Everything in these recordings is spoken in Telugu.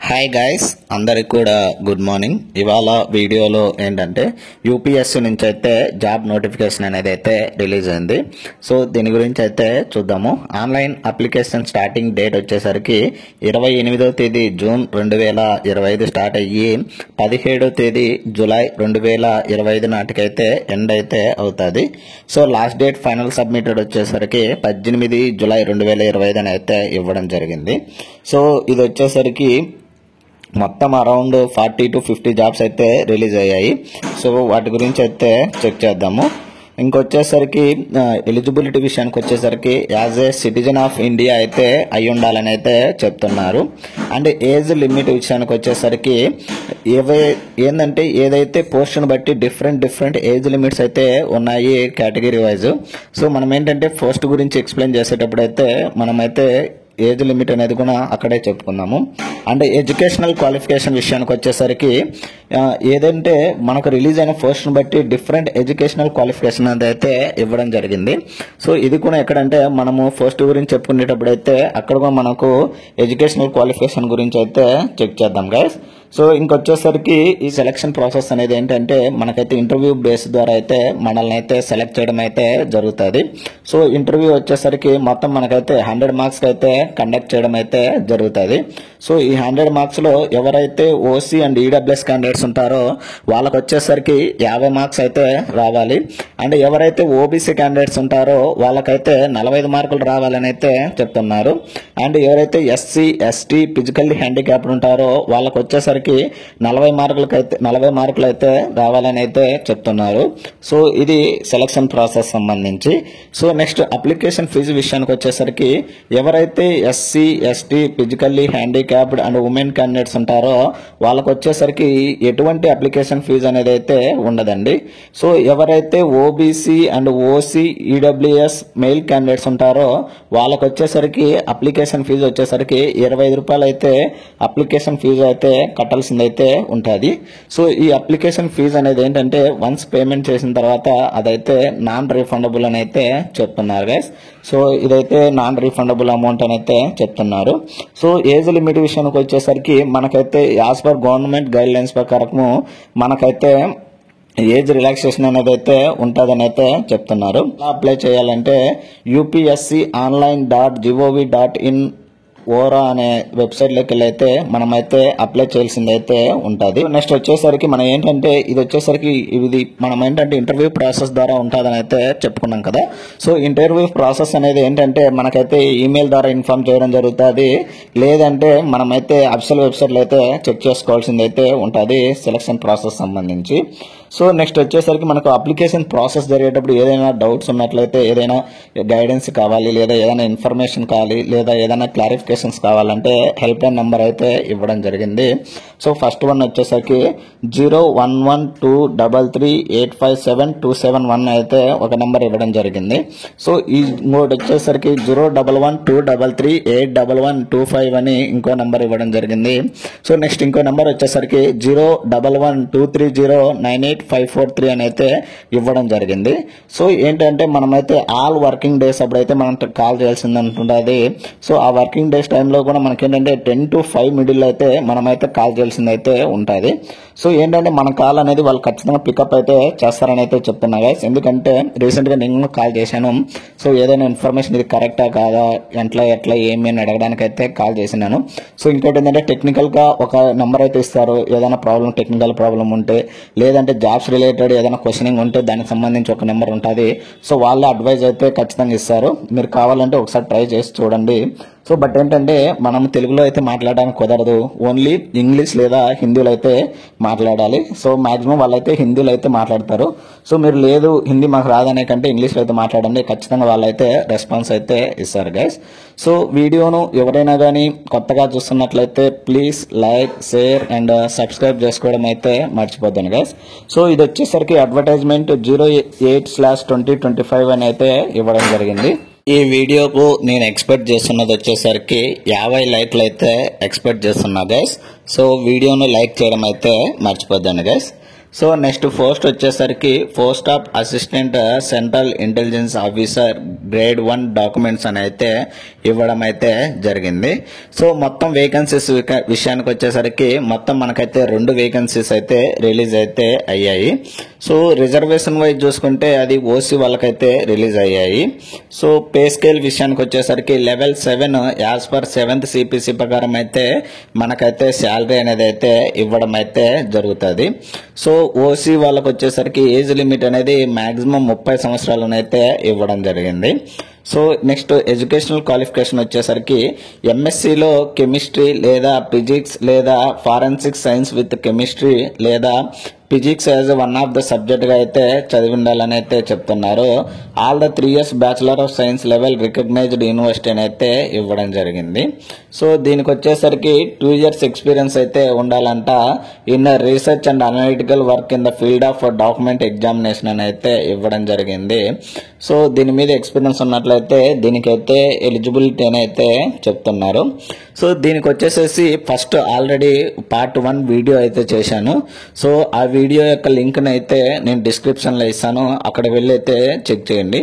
హాయ్ గైస్, అందరికి కూడా గుడ్ మార్నింగ్. ఇవాళ వీడియోలో ఏంటంటే యూపీఎస్సీ నుంచి అయితే జాబ్ నోటిఫికేషన్ అనేది అయితే రిలీజ్ అయింది. సో దీని గురించి అయితే చూద్దాము. ఆన్లైన్ అప్లికేషన్ స్టార్టింగ్ డేట్ వచ్చేసరికి 28వ తేదీ జూన్ 2025 స్టార్ట్ అయ్యి 17వ తేదీ జూలై 2025 నాటికైతే ఎండ్ అయితే అవుతుంది. So last date final submitted వచ్చేసరికి 18 జూలై 2025 అని అయితే ఇవ్వడం జరిగింది. సో ఇది వచ్చేసరికి మొత్తం అరౌండ్ 40 to 50 జాబ్స్ అయితే రిలీజ్ అయ్యాయి. సో వాటి గురించి అయితే చెక్ చేద్దాము. ఇంకొచ్చేసరికి ఎలిజిబిలిటీ విషయానికి వచ్చేసరికి as a citizen of India అయితే అయి ఉండాలని అయితే చెప్తున్నారు. అండ్ ఏజ్ లిమిట్ విషయానికి వచ్చేసరికి ఏంటంటే ఏదైతే పోస్ట్ని బట్టి డిఫరెంట్ ఏజ్ లిమిట్స్ అయితే ఉన్నాయి కేటగిరీ వైజ్. సో మనం ఏంటంటే పోస్ట్ గురించి ఎక్స్ప్లెయిన్ చేసేటప్పుడు అయితే మనమైతే ఏజ్ లిమిట్ అనేది కూడా అక్కడే చెప్పుకుందాము. అండ్ ఎడ్యుకేషనల్ క్వాలిఫికేషన్ విషయానికి వచ్చేసరికి ఏదంటే మనకు రిలీజ్ అయిన పోస్ట్ని బట్టి డిఫరెంట్ ఎడ్యుకేషనల్ క్వాలిఫికేషన్ అనేది అయితే ఇవ్వడం జరిగింది. సో ఇది కూడా ఎక్కడంటే మనము పోస్ట్ గురించి చెప్పుకునేటప్పుడు అయితే అక్కడ కూడా మనకు ఎడ్యుకేషనల్ క్వాలిఫికేషన్ గురించి అయితే చెక్ చేద్దాం గైస్. సో ఇంకొచ్చేసరికి ఈ సెలక్షన్ ప్రాసెస్ అనేది ఏంటంటే మనకైతే ఇంటర్వ్యూ బేస్ ద్వారా అయితే మనల్ని అయితే సెలెక్ట్ చేయడం అయితే జరుగుతుంది. సో ఇంటర్వ్యూ వచ్చేసరికి మొత్తం మనకైతే 100 మార్క్స్ అయితే కండక్ట్ చేయడం అయితే జరుగుతుంది. సో ఈ 100 మార్క్స్ లో ఎవరైతే ఓసీ అండ్ ఈడబ్ల్యూఎస్ క్యాండిడేట్స్ ఉంటారో వాళ్ళకి వచ్చేసరికి 50 మార్క్స్ అయితే రావాలి. అండ్ ఎవరైతే ఓబీసీ క్యాండిడేట్స్ ఉంటారో వాళ్ళకైతే 45 మార్కులు రావాలని అయితే చెప్తున్నారు. అండ్ ఎవరైతే ఎస్సీ ఎస్టీ ఫిజికల్లీ హ్యాండిక్యాప్డ్ ఉంటారో వాళ్ళకి వచ్చేసరికి 40 మార్కులు అయితే రావాలని అయితే చెప్తున్నారు. సో ఇది సెలక్షన్ ప్రాసెస్ సంబంధించి. సో నెక్స్ట్ అప్లికేషన్ ఫీజు విషయానికి వచ్చేసరికి ఎవరైతే SC ST physically handicapped and women candidates ఉంటారో వాళ్ళకి వచ్చేసరికి ఎటువంటి అప్లికేషన్ ఫీజు అనేది అయితే ఉండదండి. సో ఎవరైతే OBC and OC EWS mail candidates ఉంటారో వాళ్ళకి వచ్చేసరికి అప్లికేషన్ ఫీజు వచ్చేసరికి 25 రూపాయలు అయితే అప్లికేషన్ ఫీజు అయితే కట్టాల్సిందైతే ఉంటుంది. సో ఈ అప్లికేషన్ ఫీజు అనేది ఏంటంటే వన్స్ పేమెంట్ చేసిన తర్వాత అదైతే నాన్ రీఫండబుల్ అని అయితే చెప్తున్నారు గైస్. సో ఇదైతే నాన్ రీఫండబుల్ అమౌంట్ అని అయితే చెప్తున్నారు. సో ఏజ్ లిమిట్ విషయానికి వచ్చేసరికి మనకైతే as per government guide lines ప్రకారము మనకైతే ఏజ్ రిలాక్సేషన్ అనేది అయితే ఉంటుందని అయితే చెప్తున్నారు. అప్లై చేయాలంటే upsc.online.gov.in ఓరా అనే వెబ్సైట్ లోకి వెళ్ళైతే మనమైతే అప్లై చేయాల్సింది అయితే ఉంటుంది. నెక్స్ట్ వచ్చేసరికి మనం ఏంటంటే ఇది వచ్చేసరికి ఇది మనం ఏంటంటే ఇంటర్వ్యూ ప్రాసెస్ ద్వారా ఉంటుందని అయితే చెప్పుకున్నాం కదా. సో ఇంటర్వ్యూ ప్రాసెస్ అనేది ఏంటంటే మనకైతే ఈమెయిల్ ద్వారా ఇన్ఫార్మ్ చేయడం జరుగుతుంది. లేదంటే మనమైతే అఫీషియల్ వెబ్సైట్లో అయితే చెక్ చేసుకోవాల్సింది అయితే ఉంటుంది సెలక్షన్ ప్రాసెస్ సంబంధించి. సో నెక్స్ట్ వచ్చేసరికి మనకు అప్లికేషన్ ప్రాసెస్ జరిగేటప్పుడు ఏదైనా డౌట్స్ ఉన్నట్లయితే ఏదైనా గైడెన్స్ కావాలి లేదా ఏదైనా ఇన్ఫర్మేషన్ కావాలి లేదా ఏదైనా క్లారిఫికేషన్స్ కావాలంటే హెల్ప్ లైన్ నెంబర్ అయితే ఇవ్వడం జరిగింది. సో ఫస్ట్ వన్ వచ్చేసరికి 011233857271 అయితే ఒక నెంబర్ ఇవ్వడం జరిగింది. సో ఈ ఇంకోటి వచ్చేసరికి 01123381125 అని ఇంకో నెంబర్ ఇవ్వడం జరిగింది. సో నెక్స్ట్ ఇంకో నెంబర్ వచ్చేసరికి 01123098543 అని అయితే ఇవ్వడం జరిగింది. సో ఏంటంటే మనమైతే ఆల్ వర్కింగ్ డేస్ అప్పుడైతే మనం కాల్ చేయాల్సింది ఉంటుంది. సో ఆ వర్కింగ్ డేస్ టైంలో కూడా మనకి ఏంటంటే 10 to 5 మిడిల్ అయితే మనమైతే కాల్ చేయాల్సింది అయితే ఉంటుంది. సో ఏంటంటే మన కాల్ అనేది వాళ్ళు ఖచ్చితంగా పికప్ అయితే చేస్తారని అయితే చెప్తున్నా గైస్. ఎందుకంటే రీసెంట్గా నేను కాల్ చేశాను. సో ఏదైనా ఇన్ఫర్మేషన్ ఇది కరెక్టా కాదా ఎట్లా ఏమి అని అడగడానికి అయితే కాల్ చేసినాను. సో ఇంకోటి ఏంటంటే టెక్నికల్గా ఒక నెంబర్ అయితే ఇస్తారు. ఏదైనా టెక్నికల్ ప్రాబ్లం ఉంటే లేదంటే జాబ్స్ రిలేటెడ్ ఏదైనా క్వశ్చనింగ్ ఉంటే దానికి సంబంధించి ఒక నెంబర్ ఉంటుంది. సో వాళ్ళ అడ్వైజ్ అయితే ఖచ్చితంగా ఇస్తారు. మీరు కావాలంటే ఒకసారి ట్రై చేసి చూడండి. సో బట్ ఏంటంటే మనం తెలుగులో అయితే మాట్లాడడానికి కుదరదు. ఓన్లీ ఇంగ్లీష్ లేదా హిందీలో అయితే మాట్లాడాలి. సో మాక్సిమం వాళ్ళైతే హిందీలో అయితే మాట్లాడతారు. సో మీరు లేదు హిందీ మాకు రాదనే కంటే ఇంగ్లీష్లో అయితే మాట్లాడండి, ఖచ్చితంగా వాళ్ళైతే రెస్పాన్స్ అయితే ఇస్తారు గైస్. సో వీడియోను ఎవరైనా కానీ కొత్తగా చూస్తున్నట్లయితే please like share and subscribe చేసుకోవడం అయితే మర్చిపోద్దాను గైస్. సో ఇది వచ్చేసరికి అడ్వర్టైజ్మెంట్ 08/2025 అని అయితే ఇవ్వడం జరిగింది. ఈ వీడియోకు నేను ఎక్స్పెక్ట్ చేస్తున్నది వచ్చేసరికి 50 లైక్లు అయితే ఎక్స్పెక్ట్ చేస్తున్నా గైస్. సో వీడియోను లైక్ చేయడం అయితే మర్చిపోద్దాను గైస్. సో నెక్స్ట్ పోస్ట్ వచ్చేసరికి post of assistant central intelligence officer grade 1 documents అని అయితే ఇవ్వడం అయితే జరిగింది. సో మొత్తం వేకెన్సీస్ విషయానికి వచ్చేసరికి మొత్తం మనకైతే 2 వేకెన్సీస్ అయితే రిలీజ్ అయితే అయ్యాయి. సో రిజర్వేషన్ వైజ్ చూసుకుంటే అది ఓసీ వాళ్ళకైతే రిలీజ్ అయ్యాయి. సో పే స్కేల్ విషయానికి వచ్చేసరికి level 7 as per 7th CPC ప్రకారం అయితే మనకైతే శాలరీ అనేది అయితే ఇవ్వడం అయితే జరుగుతుంది. సో ఓసీ వాళ్ళకి వచ్చేసరికి ఏజ్ లిమిట్ అనేది మాక్సిమం 30 సంవత్సరాలనైతే ఇవ్వడం జరిగింది. సో నెక్స్ట్ ఎడ్యుకేషనల్ క్వాలిఫికేషన్ వచ్చేసరికి ఎంఎస్సిలో కెమిస్ట్రీ లేదా ఫిజిక్స్ లేదా ఫారెన్సిక్ సైన్స్ విత్ కెమిస్ట్రీ లేదా physics as one of the subject గా అయితే చదివి ఉండాలని అయితే చెప్తున్నారు. All the 3 years bachelor of science level recognised university అని అయితే ఇవ్వడం జరిగింది. సో దీనికి వచ్చేసరికి 2 years ఎక్స్పీరియన్స్ అయితే ఉండాలంట in research and analytical work in the field of document examination అని అయితే ఇవ్వడం జరిగింది. సో దీని మీద ఎక్స్పీరియన్స్ ఉన్నట్లయితే దీనికైతే ఎలిజిబిలిటీ అని అయితే చెప్తున్నారు. సో దీనికి వచ్చేసేసి ఫస్ట్ ఆల్రెడీ పార్ట్ 1 వీడియో అయితే చేశాను. సో ఆ వీడియో యొక్క లింక్ అయితే నేను డిస్క్రిప్షన్ లో ఇస్తాను, అక్కడ వెళ్ళి అయితే చెక్ చేయండి.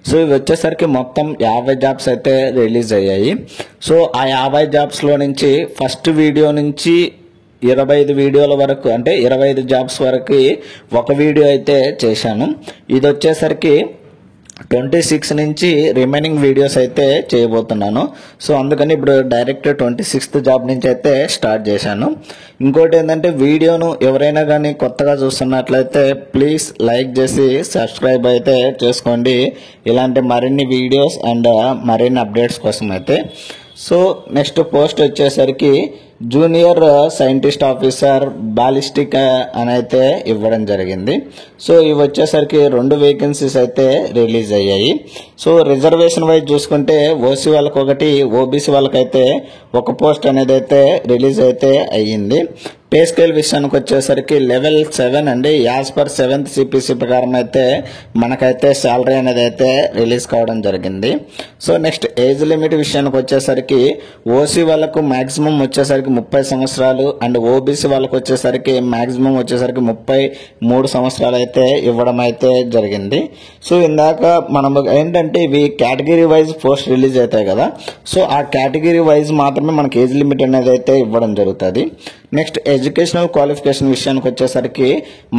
సో ఇవి వచ్చేసరికి మొత్తం 50 జాబ్స్ అయితే రిలీజ్ అయ్యాయి. సో ఆ 50 జాబ్స్ లో నుంచి ఫస్ట్ వీడియో నుంచి 25 వీడియోల వరకు అంటే 25 జాబ్స్ వరకు ఒక వీడియో అయితే చేశాను. ఇది వచ్చేసరికి 26 నుంచి రిమైనింగ్ వీడియోస్ అయితే చేయబోతున్నాను. సో అందుకని ఇప్పుడు డైరెక్ట్ 26th జాబ్ నుంచి అయితే స్టార్ట్ చేశాను. ఇంకోటి ఏంటంటే వీడియోను ఎవరైనా కానీ కొత్తగా చూస్తున్నట్లయితే ప్లీజ్ లైక్ చేసి సబ్స్క్రైబ్ అయితే చేసుకోండి, ఇలాంటి మరిన్ని వీడియోస్ అండ్ మరిన్ని అప్డేట్స్ కోసం అయితే. సో నెక్స్ట్ పోస్ట్ వచ్చేసరికి జూనియర్ సైంటిస్ట్ ఆఫీసర్ బాలిస్టిక్ అని అయితే ఇవ్వడం జరిగింది. సో ఇవి వచ్చేసరికి 2 వేకెన్సీస్ అయితే రిలీజ్ అయ్యాయి. సో రిజర్వేషన్ వైజ్ చూసుకుంటే ఓసీ వాళ్ళకి ఒకటి, ఓబీసీ వాళ్ళకైతే ఒక పోస్ట్ అనేది అయితే రిలీజ్ అయితే అయ్యింది. పే స్కేల్ విషయానికి వచ్చేసరికి లెవెల్ 7 అండి, యాజ్ పర్ 7th సిపిసి ప్రకారం అయితే మనకైతే శాలరీ అనేది అయితే రిలీజ్ కావడం జరిగింది. సో నెక్స్ట్ ఏజ్ లిమిట్ విషయానికి వచ్చేసరికి ఓసీ వాళ్ళకు మాక్సిమం వచ్చేసరికి 30 సంవత్సరాలు అండ్ ఓబీసీ వాళ్ళకు వచ్చేసరికి మాక్సిమం వచ్చేసరికి 33 సంవత్సరాలు అయితే ఇవ్వడం అయితే జరిగింది. సో ఇందాక మనం ఏంటంటే ఇవి కేటగిరీ వైజ్ పోస్ట్ రిలీజ్ అవుతాయి కదా, సో ఆ కేటగిరీ వైజ్ మాత్రమే మనకి ఏజ్ లిమిట్ అనేది అయితే ఇవ్వడం జరుగుతుంది. నెక్స్ట్ ఎడ్యుకేషనల్ క్వాలిఫికేషన్ విషయానికి వచ్చేసరికి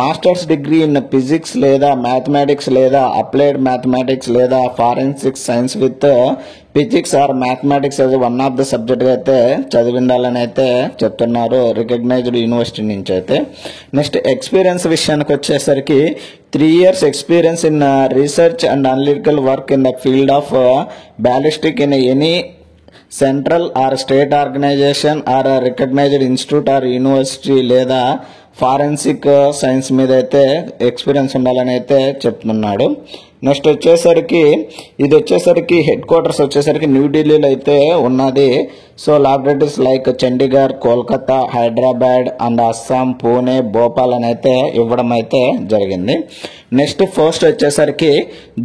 మాస్టర్స్ డిగ్రీ ఇన్ ఫిజిక్స్ లేదా మ్యాథమెటిక్స్ లేదా అప్లైడ్ మ్యాథమెటిక్స్ లేదా forensic science with physics or mathematics as one of the subject అయితే చదివి ఉండాలని అయితే చెప్తున్నారు రికగ్నైజ్డ్ యూనివర్సిటీ నుంచి అయితే. నెక్స్ట్ ఎక్స్పీరియన్స్ విషయానికి వచ్చేసరికి 3 years experience in research and analytical work in the field of ballistic in any central or state organisation or recognised institute or university లేదా ఫారెన్సిక్ సైన్స్ మీద అయితే ఎక్స్పీరియన్స్ ఉండాలని అయితే చెప్తున్నాడు. నెక్స్ట్ వచ్చేసరికి ఇది వచ్చేసరికి హెడ్ క్వార్టర్స్ వచ్చేసరికి న్యూఢిల్లీలో అయితే ఉన్నది. So laboratories like Chandigarh, Kolkata, Hyderabad and Assam, Pune, Bhopal అని అయితే ఇవ్వడం అయితే జరిగింది. నెక్స్ట్ పోస్ట్ వచ్చేసరికి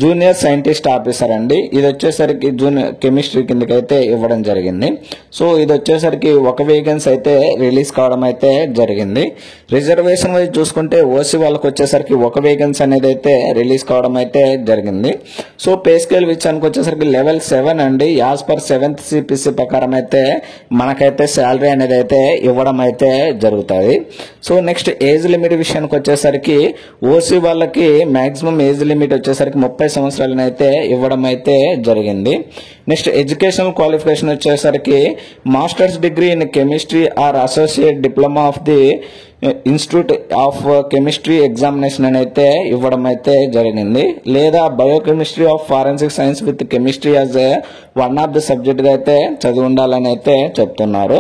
జూనియర్ సైంటిస్ట్ ఆఫీసర్ అండి, ఇది వచ్చేసరికి జూనియర్ కెమిస్ట్రీ కిందకి అయితే ఇవ్వడం జరిగింది. సో ఇది వచ్చేసరికి ఒక వేకెన్సీ అయితే రిలీజ్ కావడం అయితే జరిగింది. రిజర్వేషన్ వైజ్ చూసుకుంటే ఓసీ వాళ్ళకి వచ్చేసరికి ఒక వేకెన్సీ అనేది అయితే రిలీజ్ కావడం అయితే జరిగింది. సో పే స్కేల్ విషయానికి వచ్చేసరికి లెవెల్ 7 అండి, యాజ్ పర్ 7th సిపిసి ప్రకారం అయితే మనకైతే శాలరీ అనేది అయితే ఇవ్వడం అయితే జరుగుతుంది. సో నెక్స్ట్ ఏజ్ లిమిట్ విషయానికి వచ్చేసరికి ఓసీ వాళ్ళకి మాక్సిమం ఏజ్ లిమిట్ వచ్చేసరికి 30 సంవత్సరాలను అయితే ఇవ్వడం అయితే జరిగింది. నెక్స్ట్ ఎడ్యుకేషనల్ క్వాలిఫికేషన్ వచ్చేసరికి masters degree in chemistry are associate diploma of the institute of chemistry examination అని అయితే ఇవ్వడం అయితే జరిగింది, లేదా biochemistry of forensic science with chemistry as one of the subject గా అయితే చదివి ఉండాలని అయితే చెప్తున్నారు.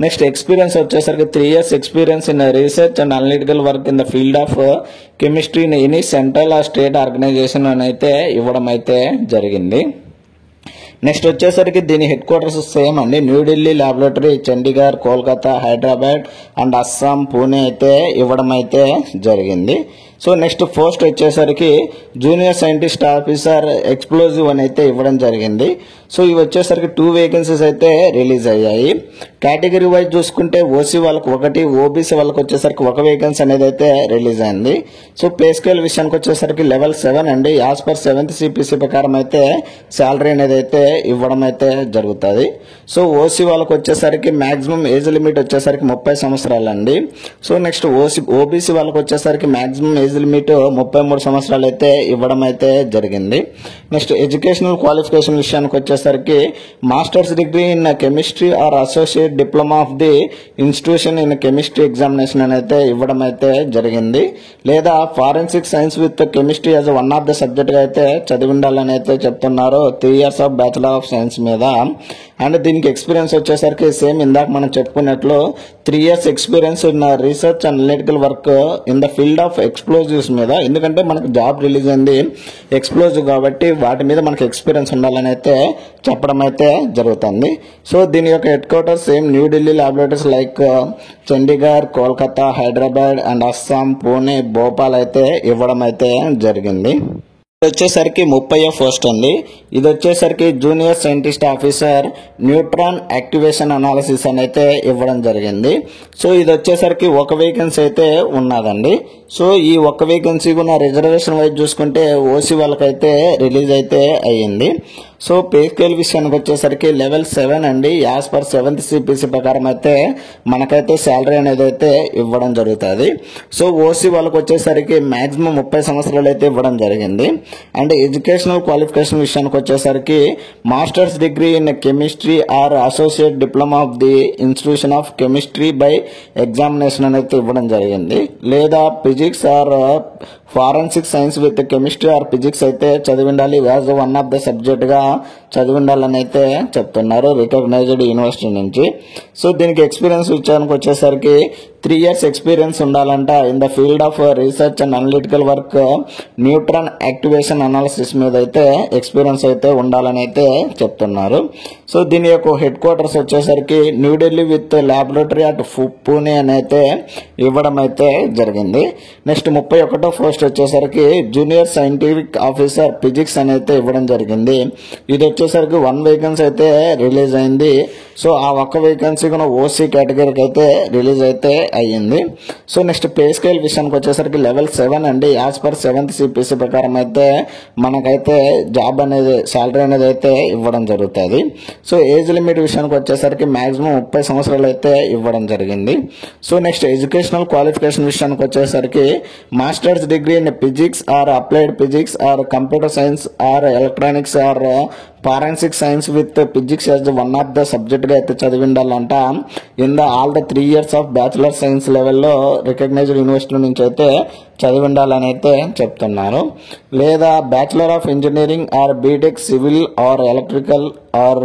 నెక్స్ట్ ఎక్స్పీరియన్స్ వచ్చేసరికి 3 years experience in research and analytical work in the field of chemistry in any central or state organisation అని అయితే ఇవ్వడం అయితే జరిగింది. నెక్స్ట్ వచ్చేసరికి దీని హెడ్ క్వార్టర్స్ సేమ్ అండి, న్యూఢిల్లీ, లాబొరేటరీ, చండీగఢ్, కోల్కతా, హైదరాబాద్ అండ్ అస్సాం, పూణే అయితే ఇవ్వడం అయితే జరిగింది. సో నెక్స్ట్ పోస్ట్ వచ్చేసరికి జూనియర్ సైంటిస్ట్ ఆఫీసర్ ఎక్స్ప్లోజివ్ అని అయితే ఇవ్వడం జరిగింది. సో ఇవి వచ్చేసరికి 2 వేకెన్సీస్ అయితే రిలీజ్ అయ్యాయి. కేటగిరీ వైజ్ చూసుకుంటే ఓసీ వాళ్ళకి 1, ఓబీసీ వాళ్ళకి వచ్చేసరికి 1 వేకెన్సీ అనేది అయితే రిలీజ్ అయింది. సో పే స్కేల్ విషయానికి వచ్చేసరికి లెవెల్ 7 అండి. యాజ్ పర్ 7th సిపిసి ప్రకారం అయితే శాలరీ అనేది అయితే ఇవ్వడం అయితే జరుగుతుంది. సో ఓసీ వాళ్ళకి వచ్చేసరికి మాక్సిమం ఏజ్ లిమిట్ వచ్చేసరికి 30 సంవత్సరాలు అండి. సో నెక్స్ట్ ఓబీసీ వాళ్ళకి వచ్చేసరికి మాక్సిమం ఏజ్ లిమిట్ 33 సంవత్సరాలు అయితే ఇవ్వడం అయితే జరిగింది. నెక్స్ట్ ఎడ్యుకేషనల్ క్వాలిఫికేషన్ విషయానికి వచ్చేసరికి masters degree in chemistry are associate diploma of the institution in chemistry examination అని అయితే ఇవ్వడం అయితే జరిగింది. లేదా forensic science with chemistry as one of the subject గా అయితే చదివి ఉండాలని అయితే చెప్తున్నారు 3 years of bachelor of science మీద. అండ్ దీనికి ఎక్స్పీరియన్స్ వచ్చేసరికి సేమ్ ఇందాక మనం చెప్పుకున్నట్లు 3 years experience in research and analytical work in the field of explosives మీద. ఎందుకంటే మనకు జాబ్ రిలీజ్ అయింది ఎక్స్ప్లోజివ్ కాబట్టి వాటి మీద మనకు ఎక్స్పీరియన్స్ ఉండాలని అయితే చెప్పడం అయితే జరుగుతుంది. సో దీని యొక్క head quarters same New Delhi laboratories like Chandigarh, Kolkata, Hyderabad and Assam, Pune, Bhopal అయితే ఇవ్వడం అయితే జరిగింది. ఇది వచ్చేసరికి 30వ పోస్ట్ అండి. ఇది వచ్చేసరికి junior scientist officer neutron activation analysis అని అయితే ఇవ్వడం జరిగింది. సో ఇది వచ్చేసరికి 1 వేకెన్సీ అయితే ఉన్నదండి. సో ఈ 1 వేకెన్సీ ఉన్న రిజర్వేషన్ వైజ్ చూసుకుంటే ఓసీ వాళ్ళకైతే రిలీజ్ అయితే అయ్యింది. సో పే స్కేల్ విషయానికి వచ్చేసరికి లెవెల్ 7 అండి. యాజ్ పర్ 7th సిపిసి ప్రకారం అయితే మనకైతే శాలరీ అనేది అయితే ఇవ్వడం జరుగుతుంది. సో ఓసీ వాళ్ళకి వచ్చేసరికి మాక్సిమం 30 సంవత్సరాలు అయితే ఇవ్వడం జరిగింది. అండ్ ఎడ్యుకేషనల్ క్వాలిఫికేషన్ విషయానికి వచ్చేసరికి masters degree in chemistry are associate diploma of the institution of chemistry by examination అనేది ఇవ్వడం జరిగింది. లేదా physics or forensic science with chemistry or physics అయితే చదివి ఉండాలి as one of the subject గా చదివి ఉండాలని అయితే చెప్తున్నారు రికగ్నైజ్డ్ యూనివర్సిటీ నుంచి. సో దీనికి ఎక్స్పీరియన్స్ విషయానికి వచ్చేసరికి 3 years ఎక్స్పీరియన్స్ ఉండాలంట in the field of research and analytical work neutron activation analysis మీద అయితే ఎక్స్పీరియన్స్ అయితే ఉండాలని అయితే చెప్తున్నారు. సో దీని యొక్క హెడ్ క్వార్టర్స్ వచ్చేసరికి New Delhi with laboratory at Pune అని అయితే ఇవ్వడం అయితే జరిగింది. నెక్స్ట్ 31వ పోస్ట్ వచ్చేసరికి జూనియర్ సైంటిఫిక్ ఆఫీసర్ ఫిజిక్స్ అని అయితే ఇవ్వడం జరిగింది. ఇది వచ్చేసరికి 1 వేకెన్సీ అయితే రిలీజ్ అయింది. సో ఆ 1 వేకెన్సీ కూడా ఓసీ కేటగిరీకి అయితే రిలీజ్ అయితే అయ్యింది. సో నెక్స్ట్ పే స్కేల్ విషయానికి వచ్చేసరికి లెవెల్ 7 అండి. యాజ్ పర్ 7th సిపిసి ప్రకారం అయితే మనకైతే జాబ్ అనేది శాలరీ అనేది అయితే ఇవ్వడం జరుగుతుంది. సో ఏజ్ లిమిట్ విషయానికి వచ్చేసరికి మాక్సిమం 30 సంవత్సరాలు అయితే ఇవ్వడం జరిగింది. సో నెక్స్ట్ ఎడ్యుకేషనల్ క్వాలిఫికేషన్ విషయానికి వచ్చేసరికి masters degree in physics or applied physics or computer science or electronics or forensic science with physics as one of the subject గా అయితే చదివి ఉండాలంట in the all the 3 years of bachelor science లెవెల్లో రికగ్నైజ్డ్ యూనివర్సిటీ నుంచి అయితే చదివి ఉండాలని అయితే చెప్తున్నారు. లేదా bachelor of engineering or BTech civil or electrical or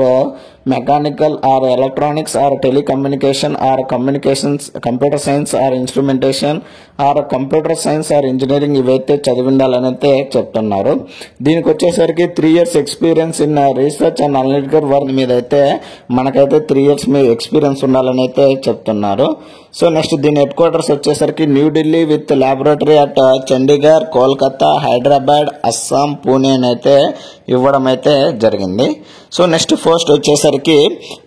mechanical or electronics or telecommunication or communications computer science or instrumentation are computer science are engineering ఇవైతే చదివి ఉండాలని అయితే చెప్తున్నారు. దీనికి వచ్చేసరికి 3 years experience in research and analytical work మీద అయితే మనకైతే 3 years మీద ఎక్స్పీరియన్స్ ఉండాలని అయితే చెప్తున్నారు. సో నెక్స్ట్ దీని హెడ్ క్వార్టర్స్ వచ్చేసరికి New Delhi with laboratory at Chandigarh, Kolkata, Hyderabad, Assam, Pune అని అయితే ఇవ్వడం అయితే జరిగింది. సో నెక్స్ట్ పోస్ట్ వచ్చేసరికి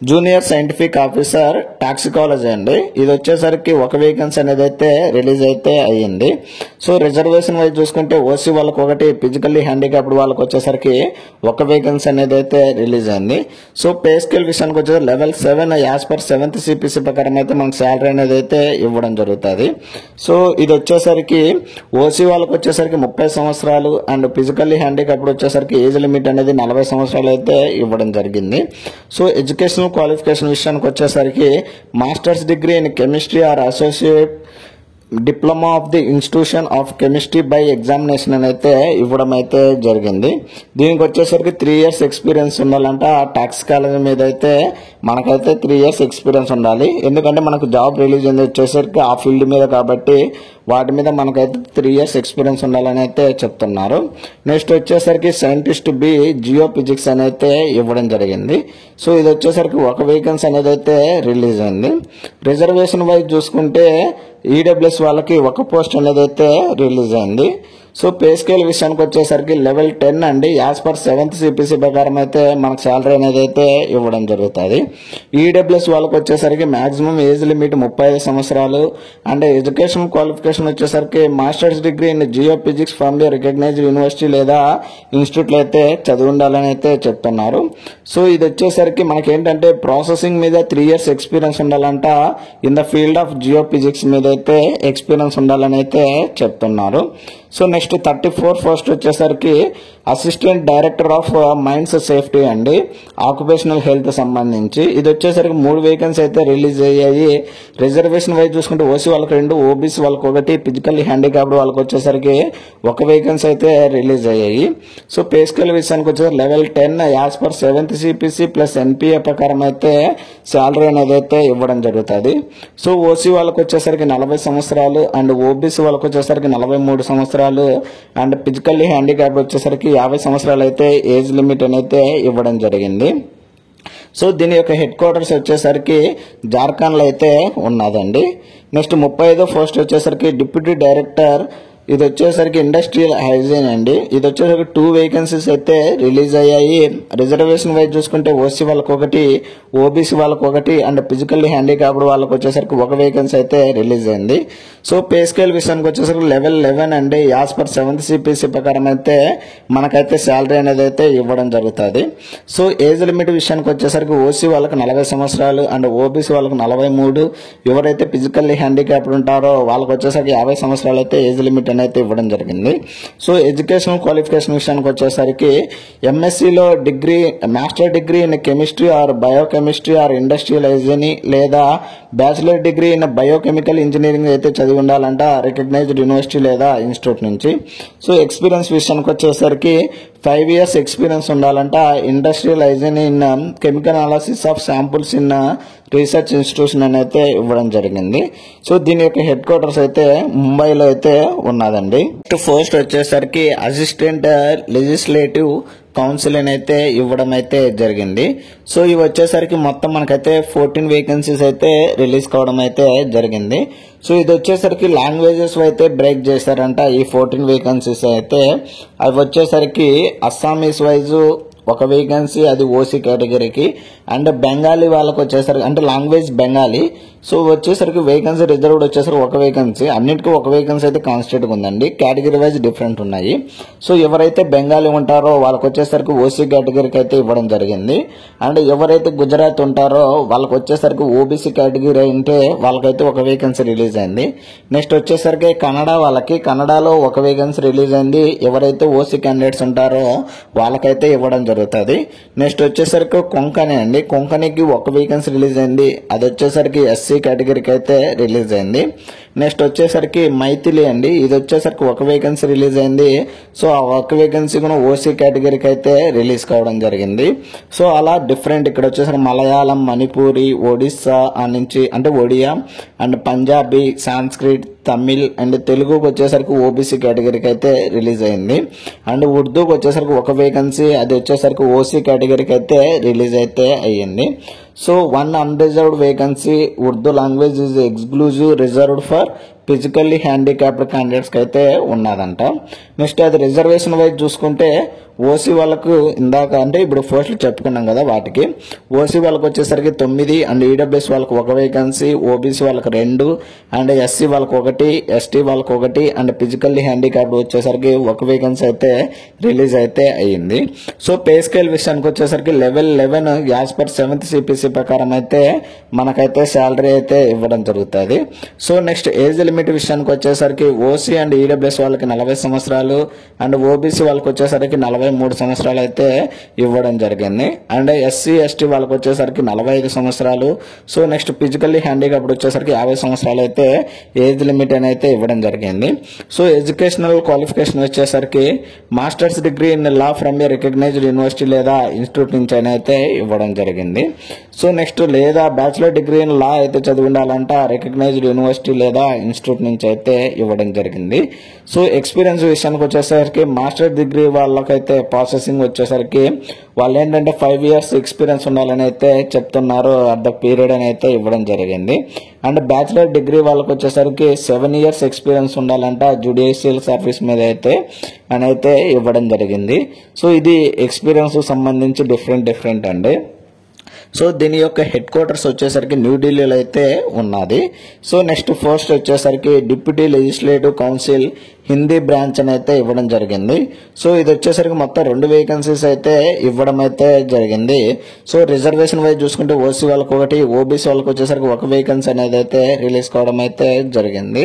జూనియర్ సైంటిఫిక్ ఆఫీసర్ టాక్సికాలజీ అండి. ఇది వచ్చేసరికి 1 వేకెన్సీ అనేది అయితే రిలీజ్ అయితే అయ్యింది. సో రిజర్వేషన్ వైజ్ చూసుకుంటే ఓసీ వాళ్ళకి 1, ఫిజికల్లీ హ్యాండిక్యాప్డ్ వాళ్ళకి వచ్చేసరికి 1 వేకెన్సీ అనేది అయితే రిలీజ్ అయింది. సో పే స్కేల్ విషయానికి వచ్చేసరికి level 7 as per 7th CPC ప్రకారం అయితే మనకు శాలరీ అనేది అయితే ఇవ్వడం జరుగుతుంది. సో ఇది వచ్చేసరికి ఓసీ వాళ్ళకి వచ్చేసరికి 30 సంవత్సరాలు అండ్ ఫిజికల్లీ హ్యాండిక్యాప్డ్ వచ్చేసరికి ఏజ్ లిమిట్ అనేది 40 సంవత్సరాలు అయితే ఇవ్వడం జరిగింది. సో ఎడ్యుకేషనల్ క్వాలిఫికేషన్ విషయానికి వచ్చేసరికి masters degree in chemistry are associate diploma of the institution of chemistry by examination అని అయితే ఇవ్వడం అయితే జరిగింది. దీనికి వచ్చేసరికి 3 years ఎక్స్పీరియన్స్ ఉండాలంట ఆ టాక్సికాలజీ మీద అయితే మనకైతే 3 years ఎక్స్పీరియన్స్ ఉండాలి. ఎందుకంటే మనకు జాబ్ రిలీజ్ అయింది వచ్చేసరికి ఆ ఫీల్డ్ మీద కాబట్టి వాటి మీద మనకైతే 3 years ఎక్స్పీరియన్స్ ఉండాలని అయితే చెప్తున్నారు. నెక్స్ట్ వచ్చేసరికి సైంటిస్ట్ బి జియో ఫిజిక్స్ అని అయితే ఇవ్వడం జరిగింది. సో ఇది వచ్చేసరికి ఒక వేకెన్సీ అనేది అయితే రిలీజ్ అయింది. రిజర్వేషన్ వైజ్ చూసుకుంటే ఈడబ్ల్యూఎస్ వాళ్ళకి ఒక పోస్ట్ అనేది అయితే రిలీజ్ అయింది. సో పే స్కేల్ విషయానికి వచ్చేసరికి లెవెల్ 10 అండి. యాజ్ పర్ 7th CPC ప్రకారం అయితే మనకు శాలరీ అనేది అయితే ఇవ్వడం జరుగుతుంది. ఈడబ్ల్యూఎస్ వాళ్ళకి వచ్చేసరికి మాక్సిమం ఏజ్ లిమిట్ 35 సంవత్సరాలు అండ్ ఎడ్యుకేషన్ క్వాలిఫికేషన్ వచ్చేసరికి masters degree in geophysics from the recognised university లేదా ఇన్స్టిట్యూట్లో అయితే చదివి ఉండాలని అయితే చెప్తున్నారు. సో ఇది వచ్చేసరికి మనకేంటంటే ప్రాసెసింగ్ మీద 3 years ఎక్స్పీరియన్స్ ఉండాలంట. In the field of geophysics మీద అయితే ఎక్స్పీరియన్స్ ఉండాలని అయితే చెప్తున్నారు. సో నెక్స్ట్ 34 పోస్ట్ వచ్చేసరికి assistant director of mines safety అండి, ఆక్యుపేషనల్ హెల్త్ సంబంధించి. ఇది వచ్చేసరికి 3 వేకెన్సీ అయితే రిలీజ్ అయ్యాయి. రిజర్వేషన్ వైజ్ చూసుకుంటే ఓసీ వాళ్ళకి 2, ఓబీసీ వాళ్ళకి 1, ఫిజికల్లీ హ్యాండిక్యాప్డ్ వాళ్ళకి వచ్చేసరికి 1 వేకెన్సీ అయితే రిలీజ్ అయ్యాయి. సో పే స్కేల్ విషయానికి వచ్చేసరికి level 10 as per 7th CPC plus NPA ప్రకారం అయితే శాలరీ అనేది అయితే ఇవ్వడం జరుగుతుంది. సో ఓసీ వాళ్ళకి వచ్చేసరికి 40 సంవత్సరాలు అండ్ ఓబీసీ వాళ్ళకి వచ్చేసరికి 43 సంవత్సరాలు అండ్ ఫిజికల్లీ హ్యాండిక్యాప్డ్ వచ్చేసరికి 50 సంవత్సరాలు అయితే ఏజ్ లిమిట్ అనేది ఇవ్వడం జరిగింది. సో దీని యొక్క హెడ్ క్వార్టర్స్ వచ్చేసరికి జార్ఖండ్లో అయితే ఉన్నదండి. నెక్స్ట్ 35వ పోస్ట్ వచ్చేసరికి డిప్యూటీ డైరెక్టర్. ఇది వచ్చేసరికి ఇండస్ట్రియల్ హైజీన్ అండి. ఇది వచ్చేసరికి 2 వేకెన్సీస్ అయితే రిలీజ్ అయ్యాయి. రిజర్వేషన్ వైజ్ చూసుకుంటే ఓసీ వాళ్ళకి 1, ఓబీసీ వాళ్ళకి 1 అండ్ ఫిజికల్లీ హ్యాండిక్యాప్డ్ వాళ్ళకి వచ్చేసరికి 1 వేకెన్సీ అయితే రిలీజ్ అయింది. సో పే స్కేల్ విషయానికి వచ్చేసరికి లెవెల్ 11 అండి. యాజ్ పర్ 7th CPC ప్రకారం అయితే మనకైతే శాలరీ అనేది అయితే ఇవ్వడం జరుగుతుంది. సో ఏజ్ లిమిట్ విషయానికి వచ్చేసరికి ఓసీ వాళ్ళకి 40 సంవత్సరాలు అండ్ ఓబీసీ వాళ్ళకి 43, ఎవరైతే ఫిజికల్లీ హ్యాండిక్యాప్డ్ ఉంటారో వాళ్ళకి వచ్చేసరికి 50 సంవత్సరాలు అయితే ఏజ్ లిమిట్ అయితే ఇవ్వడం జరిగింది. సో ఎడ్యుకేషనల్ క్వాలిఫికేషన్ విషయానికి వచ్చేసరికి ఎంఎస్సీలో degree, master degree in chemistry or biochemistry or industrial hygiene లేదా bachelor degree in biochemical engineering అయితే చదివి ఉండాలంట రికగ్నైజ్డ్ యూనివర్సిటీ లేదా ఇన్స్టిట్యూట్ నుంచి. సో ఎక్స్పీరియన్స్ విషయానికి వచ్చేసరికి 5 years ఎక్స్పీరియన్స్ ఉండాలంట. Industrial hygiene in chemical analysis of samples in research institution అని అయితే ఇవ్వడం జరిగింది. సో దీని యొక్క హెడ్ క్వార్టర్స్ అయితే ముంబైలో అయితే ఉన్నదండి. పోస్ట్ వచ్చేసరికి అసిస్టెంట్ లెజిస్లేటివ్ కౌన్సిల్ అని అయితే ఇవ్వడం అయితే జరిగింది. సో ఇవి వచ్చేసరికి మొత్తం మనకైతే 14 వేకెన్సీస్ అయితే రిలీజ్ కావడం అయితే జరిగింది. సో ఇది వచ్చేసరికి లాంగ్వేజెస్ అయితే బ్రేక్ చేశారంట. ఈ 14 వేకెన్సీస్ అయితే అవి వచ్చేసరికి అస్సామీస్ వైజ్ 1 వేకెన్సీ, అది ఓసీ కేటగిరీకి. అండ్ బెంగాలీ వాళ్ళకి వచ్చేసరికి అంటే లాంగ్వేజ్ బెంగాలీ. సో వచ్చేసరికి వేకెన్సీ రిజర్వ్డ్ వచ్చేసరికి 1 వేకెన్సీ, అన్నిటికీ 1 వేకెన్సీ అయితే కాన్స్టిట్యూట్ ఉందండి. కేటగిరీ వైజ్ డిఫరెంట్ ఉన్నాయి. సో ఎవరైతే బెంగాలీ ఉంటారో వాళ్ళకి వచ్చేసరికి ఓసీ కేటగిరీకి అయితే ఇవ్వడం జరిగింది. అండ్ ఎవరైతే గుజరాత్ ఉంటారో వాళ్ళకి వచ్చేసరికి ఓబీసీ కేటగిరీ అంటే వాళ్ళకైతే 1 వేకెన్సీ రిలీజ్ అయింది. నెక్స్ట్ వచ్చేసరికి కన్నడ వాళ్ళకి, కన్నడలో 1 వేకెన్సీ రిలీజ్ అయింది. ఎవరైతే ఓసీ క్యాండిడేట్స్ ఉంటారో వాళ్ళకైతే ఇవ్వడం జరుగుతుంది. నెక్స్ట్ వచ్చేసరికి కొంకణి అండి, కొంకణికి 1 వేకెన్సీ రిలీజ్ అయింది. అది వచ్చేసరికి ఎస్సీ కేటగిరీకి అయితే రిలీజ్ అయింది. నెక్స్ట్ వచ్చేసరికి మైథిలి అండి, ఇది వచ్చేసరికి 1 వేకెన్సీ రిలీజ్ అయింది. సో ఆ 1 వేకెన్సీ కూడా ఓసీ కేటగిరీకి అయితే రిలీజ్ కావడం జరిగింది. సో అలా డిఫరెంట్ ఇక్కడ వచ్చేసరికి మలయాళం, మణిపూరి, ఒడిస్సా నుంచి అంటే Odia and Punjabi, Sanskrit, Tamil and తెలుగుకి వచ్చేసరికి ఓబీసీ కేటగిరీకి అయితే రిలీజ్ అయింది. అండ్ ఉర్దూకి వచ్చేసరికి 1 వేకెన్సీ, అది వచ్చేసరికి ఓసీ కేటగిరీకి అయితే రిలీజ్ అయితే అయ్యింది. So 1 unreserved vacancy Urdu language is exclusive reserved for physically handicapped క్యాండిడేట్స్కి అయితే ఉన్నదంట. నెక్స్ట్ అది రిజర్వేషన్ వైజ్ చూసుకుంటే ఓసీ వాళ్ళకు ఇందాక అంటే ఇప్పుడు పోస్టులు చెప్పుకున్నాం కదా, వాటికి ఓసీ వాళ్ళకి వచ్చేసరికి 9 అండ్ ఈడబ్ల్యూఎస్ వాళ్ళకి 1 వేకెన్సీ, ఓబీసీ వాళ్ళకి 2 అండ్ ఎస్సీ వాళ్ళకి 1, ఎస్టీ వాళ్ళకి 1 అండ్ ఫిజికల్లీ హ్యాండిక్యాప్డ్ వచ్చేసరికి 1 వేకెన్సీ అయితే రిలీజ్ అయితే అయ్యింది. సో పే స్కేల్ విషయానికి వచ్చేసరికి level 11 as per 7th CPC ప్రకారం అయితే మనకైతే శాలరీ అయితే ఇవ్వడం జరుగుతుంది. సో నెక్స్ట్ ఏజ్ లిమిట్ విషయానికి వచ్చేసరికి ఓసీ అండ్ ఈడబ్ల్యూఎస్ వాళ్ళకి 40 సంవత్సరాలు అండ్ ఓబీసీ వాళ్ళకి వచ్చేసరికి 40 53 సంవత్సరాలు అయితే ఇవ్వడం జరిగింది. అండ్ ఎస్సీ ఎస్టీ వాళ్ళకి వచ్చేసరికి 45 సంవత్సరాలు. సో నెక్స్ట్ ఫిజికల్లీ హ్యాండిక్యాప్డ్ వచ్చేసరికి 50 సంవత్సరాలు అయితే ఏజ్ లిమిట్ అని అయితే ఇవ్వడం జరిగింది. సో ఎడ్యుకేషనల్ క్వాలిఫికేషన్ వచ్చేసరికి masters degree in law from a recognised university లేదా ఇన్స్టిట్యూట్ నుంచి అయితే ఇవ్వడం జరిగింది. సో నెక్స్ట్ లేదా బ్యాచిలర్ డిగ్రీ ఇన్ లా అయితే చదివి ఉండాలంట రికగ్నైజ్డ్ యూనివర్సిటీ లేదా ఇన్స్టిట్యూట్ నుంచి అయితే ఇవ్వడం జరిగింది. సో ఎక్స్పీరియన్స్ విషయానికి వచ్చేసరికి మాస్టర్ డిగ్రీ వాళ్ళకైతే ప్రాసెసింగ్ వచ్చేసరికి వాళ్ళు ఏంటంటే 5 years ఎక్స్పీరియన్స్ ఉండాలని అయితే చెప్తున్నారు అట్ ద పీరియడ్ అని అయితే ఇవ్వడం జరిగింది. అండ్ బ్యాచిలర్ డిగ్రీ వాళ్ళకి వచ్చేసరికి 7 years ఎక్స్పీరియన్స్ ఉండాలంట జ్యుడిషియల్ సర్వీస్ మీద అయితే అని అయితే ఇవ్వడం జరిగింది. సో ఇది ఎక్స్పీరియన్స్ సంబంధించి డిఫరెంట్ అండి. సో దీని యొక్క హెడ్ క్వార్టర్స్ వచ్చేసరికి న్యూఢిల్లీలో అయితే ఉన్నది. సో నెక్స్ట్ పోస్ట్ వచ్చేసరికి deputy legislative council Hindi branch అని అయితే ఇవ్వడం జరిగింది. సో ఇది వచ్చేసరికి మొత్తం 2 వేకెన్సీస్ అయితే ఇవ్వడం అయితే జరిగింది. సో రిజర్వేషన్ వైజ్ చూసుకుంటే ఓసీ వాళ్ళకి ఒకటి, ఓబీసీ వాళ్ళకి వచ్చేసరికి 1 వేకెన్సీ అనేది అయితే రిలీజ్ కావడం అయితే జరిగింది.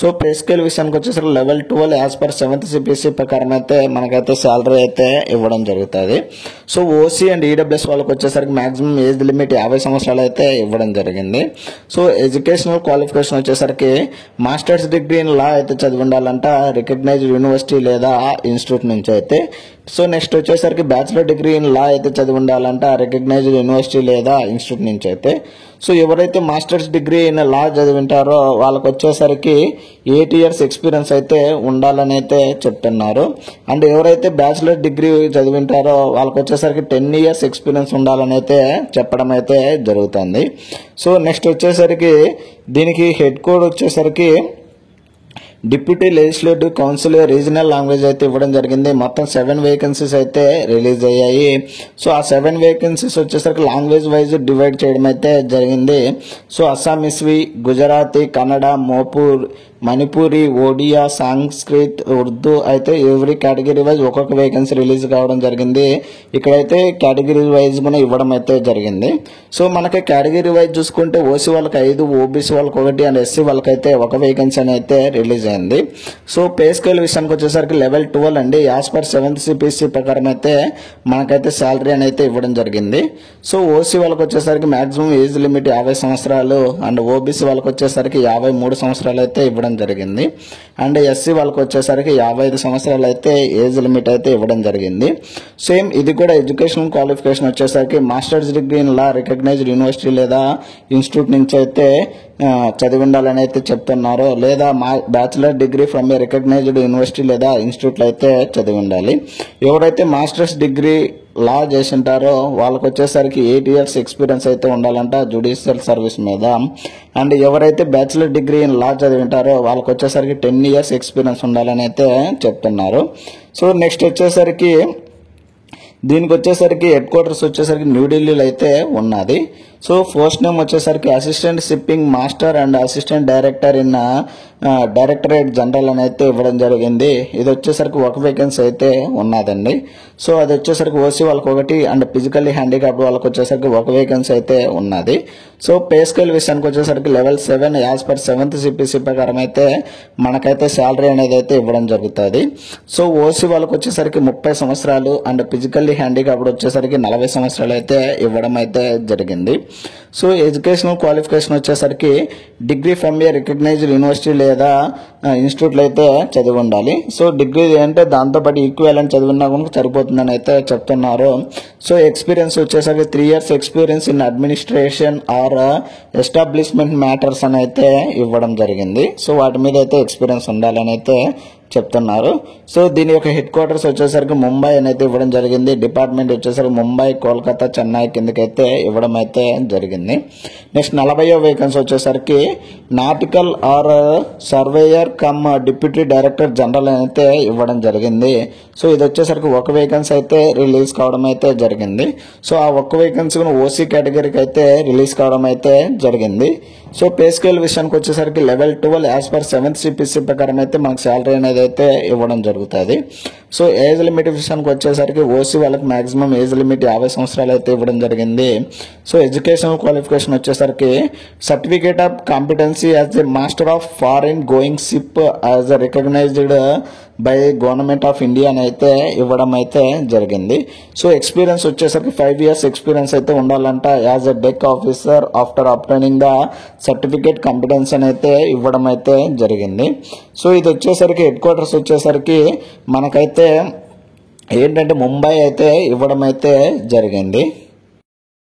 సో పే స్కేల్ విషయానికి వచ్చేసరికి level 12 as per 7th CPC ప్రకారం అయితే మనకైతే శాలరీ అయితే ఇవ్వడం జరుగుతుంది. సో ఓసీ అండ్ ఈడబ్ల్యూఎస్ వాళ్ళకి వచ్చేసరికి మాక్సిమం ఏజ్ లిమిట్ 50 సంవత్సరాలు అయితే ఇవ్వడం జరిగింది. సో ఎడ్యుకేషనల్ క్వాలిఫికేషన్ వచ్చేసరికి మాస్టర్స్ డిగ్రీ ఇన్ లా అయితే చదివి ఉండాలంట రికగ్నైజ్డ్ యూనివర్సిటీ లేదా ఇన్స్టిట్యూట్ నుంచి అయితే. సో నెక్స్ట్ వచ్చేసరికి బ్యాచిలర్ డిగ్రీ ఇన్ లా అయితే చదివి ఉండాలంట రికగ్నైజ్డ్ యూనివర్సిటీ లేదా ఇన్స్టిట్యూట్ నుంచి అయితే. సో ఎవరైతే మాస్టర్స్ డిగ్రీ ఇన్ లా చదివింటారో వాళ్ళకి వచ్చేసరికి 8 years ఎక్స్పీరియన్స్ అయితే ఉండాలని అయితే చెప్తున్నారు. అండ్ ఎవరైతే బ్యాచిలర్ డిగ్రీ చదివింటారో వాళ్ళకి వచ్చేసరికి 10 years ఎక్స్పీరియన్స్ ఉండాలని అయితే చెప్పడం అయితే జరుగుతుంది. సో నెక్స్ట్ వచ్చేసరికి దీనికి హెడ్ కోడ్ వచ్చేసరికి deputy legislative council regional language అయితే ఇవ్వడం జరిగింది. మొత్తం 7 వేకెన్సీస్ అయితే రిలీజ్ అయ్యాయి. సో ఆ 7 వేకెన్సీస్ వచ్చేసరికి లాంగ్వేజ్ వైజ్ డివైడ్ చేయడం అయితే జరిగింది. సో అస్సామీస్వి, గుజరాతీ, కన్నడ, మణిపూరి, ఒడియా, సాంస్క్రిట్, ఉర్దూ అయితే ఎవ్రీ కేటగిరీ వైజ్ ఒక్కొక్క వేకెన్సీ రిలీజ్ కావడం జరిగింది. ఇక్కడైతే కేటగిరీ వైజ్ కూడా ఇవ్వడం అయితే జరిగింది. సో మనకి కేటగిరీ వైజ్ చూసుకుంటే ఓసీ వాళ్ళకి 5, ఓబీసీ వాళ్ళకి 1 అండ్ ఎస్సీ వాళ్ళకైతే 1 వేకెన్సీ అని అయితే రిలీజ్ అయింది. సో పే స్కేల్ విషయానికి వచ్చేసరికి లెవెల్ 12 అండి. యాజ్ పర్ 7th CPC ప్రకారం అయితే మనకైతే శాలరీ అని అయితే ఇవ్వడం జరిగింది. సో ఓసీ వాళ్ళకి వచ్చేసరికి మాక్సిమం ఏజ్ లిమిట్ 50 సంవత్సరాలు అండ్ ఓబీసీ వాళ్ళకి వచ్చేసరికి 53 సంవత్సరాలు అయితే ఇవ్వడం జరిగింది. అండ్ ఎస్సీ వాళ్ళకి వచ్చేసరికి 55 సంవత్సరాలు అయితే ఏజ్ లిమిట్ అయితే ఇవ్వడం జరిగింది. సేమ్ ఇది కూడా ఎడ్యుకేషనల్ క్వాలిఫికేషన్ వచ్చేసరికి masters degree in law recognised university లేదా ఇన్స్టిట్యూట్ నుంచి అయితే చదివి ఉండాలని అయితే చెప్తున్నారు. లేదా bachelor degree from a recognised university లేదా ఇన్స్టిట్యూట్లో అయితే చదివి ఉండాలి. ఎవరైతే మాస్టర్స్ డిగ్రీ లా చేసింటారో వాళ్ళకి వచ్చేసరికి 8 years ఎక్స్పీరియన్స్ అయితే ఉండాలంట జ్యుడిషియల్ సర్వీస్ మీద. అండ్ ఎవరైతే బ్యాచిలర్ డిగ్రీ ఇన్ లా చదివింటారో వాళ్ళకి వచ్చేసరికి 10 years ఎక్స్పీరియన్స్ ఉండాలని అయితే చెప్తున్నారు. సో నెక్స్ట్ వచ్చేసరికి దీనికి వచ్చేసరికి హెడ్ క్వార్టర్స్ వచ్చేసరికి న్యూఢిల్లీలో అయితే ఉన్నది. సో పోస్ట్ నేమ్ వచ్చేసరికి assistant shipping master and assistant director in directorate general అని అయితే ఇవ్వడం జరిగింది. ఇది వచ్చేసరికి 1 వేకెన్సీ అయితే ఉన్నదండి. సో అది వచ్చేసరికి ఓసీ వాళ్ళకి 1 అండ్ ఫిజికల్లీ హ్యాండిక్యాప్డ్ వాళ్ళకి వచ్చేసరికి 1 వేకెన్సీ అయితే ఉన్నది. సో పే స్కేల్ విషయానికి వచ్చేసరికి level 7 as per 7th CPC ప్రకారం అయితే మనకైతే శాలరీ అనేది అయితే ఇవ్వడం జరుగుతుంది. సో ఓసీ వాళ్ళకి వచ్చేసరికి 30 సంవత్సరాలు అండ్ ఫిజికల్లీ హ్యాండిక్యాప్డ్ వచ్చేసరికి 40 సంవత్సరాలు అయితే ఇవ్వడం అయితే జరిగింది. సో ఎడ్యుకేషనల్ క్వాలిఫికేషన్ వచ్చేసరికి degree from a recognised university లేదా ఇన్స్టిట్యూట్లో అయితే చదివి ఉండాలి. సో డిగ్రీ అంటే దాంతోపాటు ఈక్వలెంట్ చదివినా కూడా సరిపోతుందని అయితే చెప్తున్నారు. సో ఎక్స్పీరియన్స్ వచ్చేసరికి 3 years experience in administration are establishment matters అని అయితే ఇవ్వడం జరిగింది. సో వాటి మీద అయితే ఎక్స్పీరియన్స్ ఉండాలని అయితే చెప్తున్నారు. సో దీని యొక్క హెడ్ క్వార్టర్స్ వచ్చేసరికి ముంబై అనేది ఇవ్వడం జరిగింది. డిపార్ట్మెంట్ వచ్చేసరికి ముంబై, కోల్కతా, చెన్నై కిందకైతే ఇవ్వడం అయితే జరిగింది. నెక్స్ట్ 40వ వేకెన్సీ వచ్చేసరికి nautical or surveyor cum deputy director general అయితే ఇవ్వడం జరిగింది. సో ఇది వచ్చేసరికి 1 వేకెన్సీ అయితే రిలీజ్ కావడం అయితే జరిగింది. సో ఆ 1 వేకెన్సీ ఓసీ కేటగిరీకి అయితే రిలీజ్ కావడం అయితే జరిగింది. సో పే స్కేల్ విషయానికి వచ్చేసరికి level 12 as per 7th CPC ప్రకారం అయితే మనకు శాలరీ అనేది అయితే ఇవ్వడం జరుగుతుంది. సో ఏజ్ లిమిట్ విషయానికి వచ్చేసరికి ఓసీ వాళ్ళకి మాక్సిమం ఏజ్ లిమిట్ 50 సంవత్సరాలు అయితే ఇవ్వడం జరిగింది. సో ఎడ్యుకేషనల్ క్వాలిఫికేషన్ వచ్చేసరికి certificate of competency as a master of foreign going ship as a recognised by government of India అయితే ఇవ్వడం అయితే జరిగింది. సో ఎక్స్పీరియన్స్ వచ్చేసరికి 5 years ఎక్స్పీరియన్స్ అయితే ఉండాలంట as a deck officer after obtaining the certificate competence అని అయితే ఇవ్వడం అయితే జరిగింది. సో ఇది వచ్చేసరికి హెడ్ క్వార్టర్స్ వచ్చేసరికి మనకైతే ఏంటంటే ముంబై అయితే ఇవ్వడం అయితే జరిగింది.